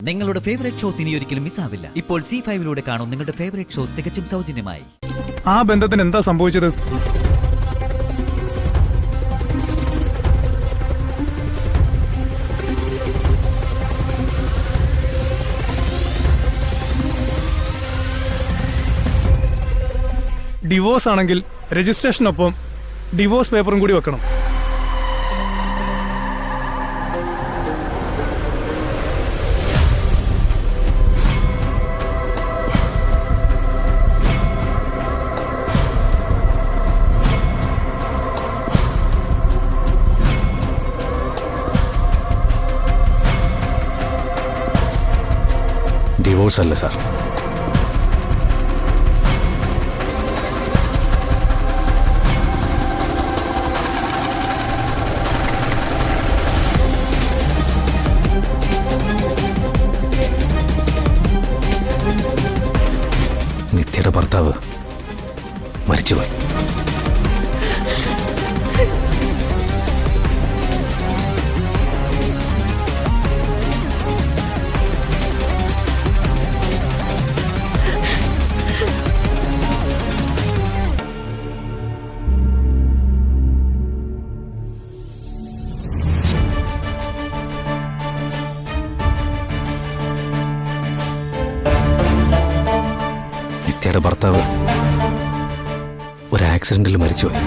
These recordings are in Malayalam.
നിങ്ങളുടെ ഫേവറേറ്റ് ഷോസ് ഇനി ഒരിക്കലും മിസ്സാവില്ല. ഇപ്പോൾ C5 കാണും നിങ്ങളുടെ ഫേവറേറ്റ് ഷോസ് തികച്ചും സൗജന്യമായി. ആ ബന്ധത്തിന് എന്താ സംഭവിച്ചത്? ഡിവോഴ്സ് ആണെങ്കിൽ രജിസ്ട്രേഷനൊപ്പം ഡിവോഴ്സ് പേപ്പറും കൂടി വെക്കണം. ഡിവോഴ്സ് അല്ല സാർ, നിത്യയുടെ ഭർത്താവ് മരിച്ചുപോയി. നിത്യയുടെ ഭർത്താവ് ഒരു ആക്സിഡന്റിൽ മരിച്ചുപോയി.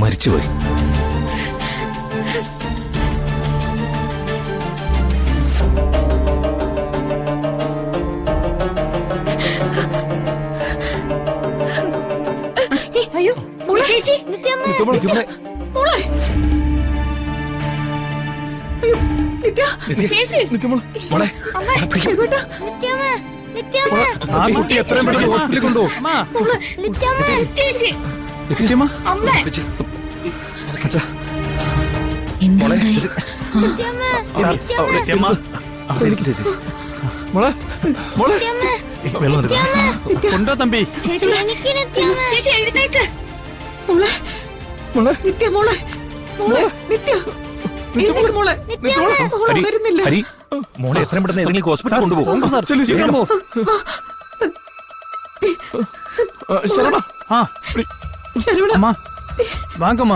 മരിച്ചുപോയി. അയ്യോ ചേച്ചി, ആ കുട്ടി എത്രയും പെട്ടെന്ന് ഹോസ്പിറ്റലിൽ കൊണ്ടുപോകും. കൊണ്ടോ തമ്പി. മോളെ എത്രയും പെട്ടെന്ന് ഏതെങ്കിലും ഹോസ്പിറ്റലിൽ കൊണ്ടുപോകും. വാങ്ങമ്മ.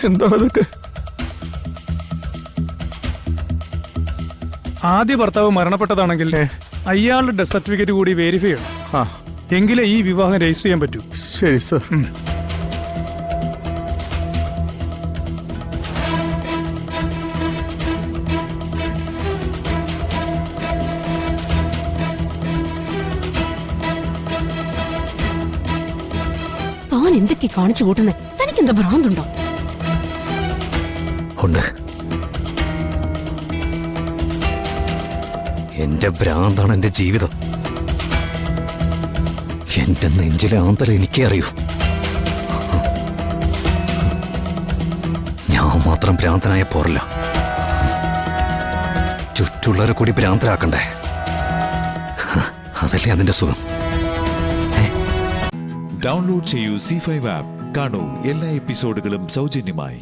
എന്താണ് അതൊക്കെ? ആദ്യ ഭർത്താവ് മരണപ്പെട്ടതാണെങ്കിൽ അയാളുടെ ഡെത്ത് സർട്ടിഫിക്കറ്റ് കൂടി വെരിഫൈ ചെയ്യണം. എങ്കിലേ ഈ വിവാഹം രജിസ്റ്റർ ചെയ്യാൻ പറ്റൂ. ശരി സർ. താൻ എന്തൊക്കെ കാണിച്ചു കൂട്ടുന്നേ? തനിക്കെന്താ ഭ്രാന്തുണ്ടോ? ഉണ്ട്. എന്റെ ഭ്രാന്താണ് എന്റെ ജീവിതം. എന്റെ നെഞ്ചിലെ ആന്തരം എനിക്കേ അറിയൂ. ഞാൻ മാത്രം ഭ്രാന്തനായ പോരല്ല, ചുറ്റുള്ളവരെ കൂടി ഭ്രാന്തരാക്കണ്ടേ? അതല്ലേ അതിന്റെ സുഖം. ഡൗൺലോഡ് ചെയ്യൂ C5 ആപ്പ്. കാണൂ എല്ലാ എപ്പിസോഡുകളും സൗജന്യമായി.